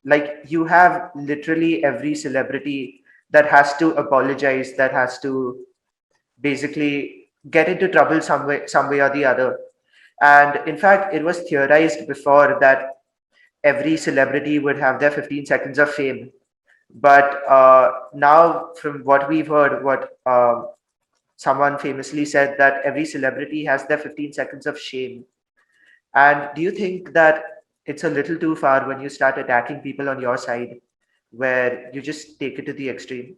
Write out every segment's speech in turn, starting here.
like you have literally every celebrity that has to apologize, that has to basically get into trouble some way or the other. And in fact, it was theorized before that every celebrity would have their 15 seconds of fame. But now, from what we've heard, what someone famously said, that every celebrity has their 15 seconds of shame. And do you think that it's a little too far when you start attacking people on your side, where you just take it to the extreme?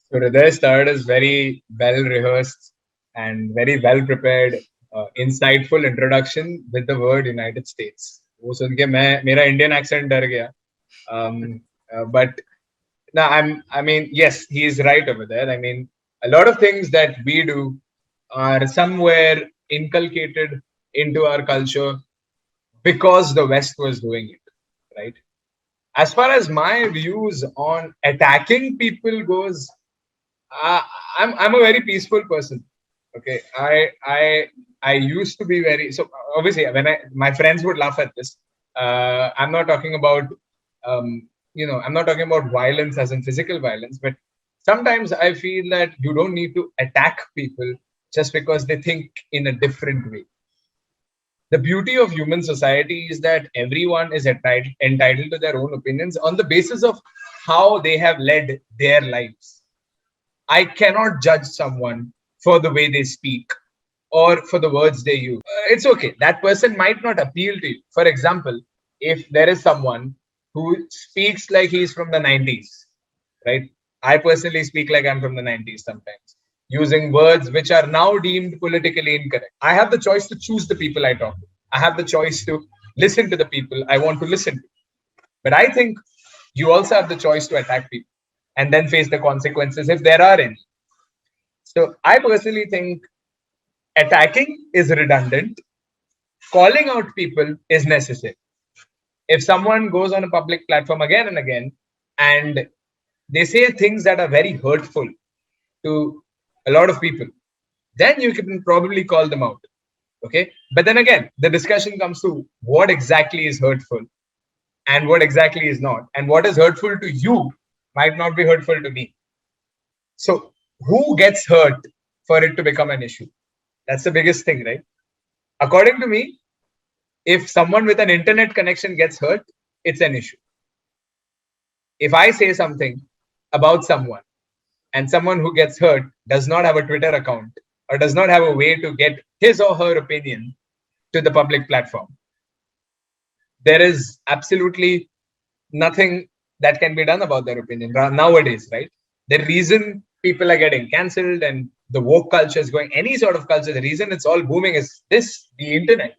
So Hriday started as very well rehearsed and very well prepared, insightful introduction with the word United States. वो सुन के मैं मेरा Indian accent डर गया. But no, I mean, yes, he is right over there. I mean, a lot of things that we do are somewhere inculcated into our culture because the West was doing it, right? As far as my views on attacking people goes, uh, I'm a very peaceful person. Okay, I used to be very so obviously when my friends would laugh at this. I'm not talking about I'm not talking about violence as in physical violence, but sometimes I feel that you don't need to attack people just because they think in a different way. The beauty of human society is that everyone is entitled to their own opinions on the basis of how they have led their lives. I cannot judge someone for the way they speak or for the words they use. It's okay. That person might not appeal to you. For example, if there is someone who speaks like he's from the 90s, right? I personally speak like I'm from the 90s sometimes, using words which are now deemed politically incorrect. I have the choice to choose the people I talk to. I have the choice to listen to the people I want to listen to. But I think you also have the choice to attack people and then face the consequences if there are any. So I personally think attacking is redundant, calling out people is necessary. If someone goes on a public platform again and again and they say things that are very hurtful to a lot of people, then you can probably call them out. Okay. But then again, the discussion comes to what exactly is hurtful and what exactly is not. And what is hurtful to you might not be hurtful to me. So, who gets hurt for it to become an issue? That's the biggest thing, right? According to me, if someone with an internet connection gets hurt, it's an issue. If I say something about someone and someone who gets hurt does not have a Twitter account or does not have a way to get his or her opinion to the public platform, there is absolutely nothing that can be done about their opinion nowadays, right? The reason people are getting cancelled and the woke culture is going, any sort of culture, the reason it's all booming is the internet.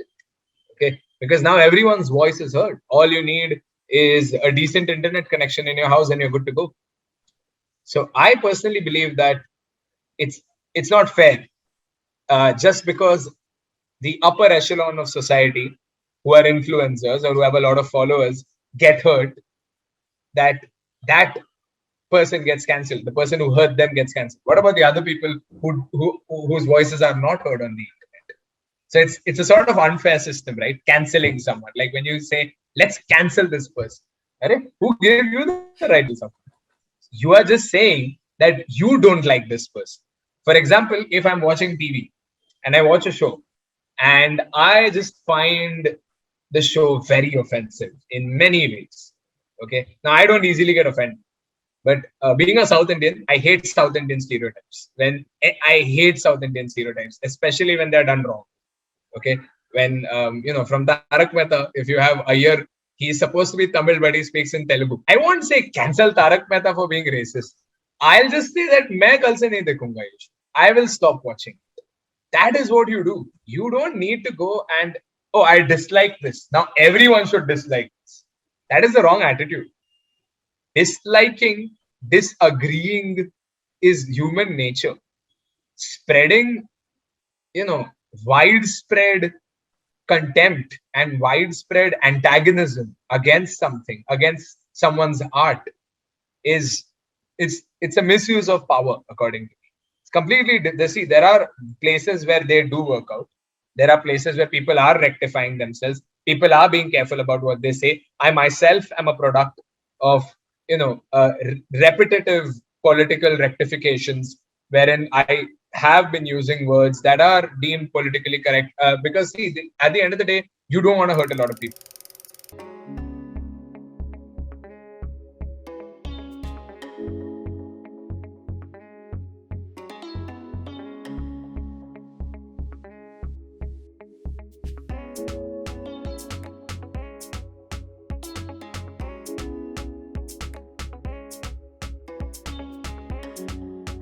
Okay, because now everyone's voice is heard. All you need is a decent internet connection in your house and you're good to go. So I personally believe that it's it's not fair, just because the upper echelon of society, who are influencers or who have a lot of followers, get hurt, that that person gets cancelled. The person who hurt them gets cancelled. What about the other people whose voices are not heard on the internet? So it's a sort of unfair system, right? Canceling someone, like when you say, let's cancel this person. Right? Who gave you the right to do something? You are just saying that you don't like this person. For example, if I'm watching TV and I watch a show and I just find the show very offensive in many ways. Okay. Now, I don't easily get offended. But being a South Indian, I hate South Indian stereotypes. I hate South Indian stereotypes, especially when they're done wrong. Okay. When, from Tarak Mehta, if you have a year, he's supposed to be Tamil, but he speaks in Telugu. I won't say cancel Tarak Mehta for being racist. I'll just say that मैं कल से नहीं देखूंगा ये show. I will stop watching. That is what you do. You don't need to go and, oh, I dislike this. Now everyone should dislike this. That is the wrong attitude. Disliking, disagreeing is human nature. Spreading, widespread contempt and widespread antagonism against something, against someone's art, is it's a misuse of power, according to me. It's completely. There are places where they do work out. There are places where people are rectifying themselves. people are being careful about what they say. I myself am a product of, repetitive political rectifications, wherein I have been using words that are deemed politically correct, because see, at the end of the day, you don't want to hurt a lot of people.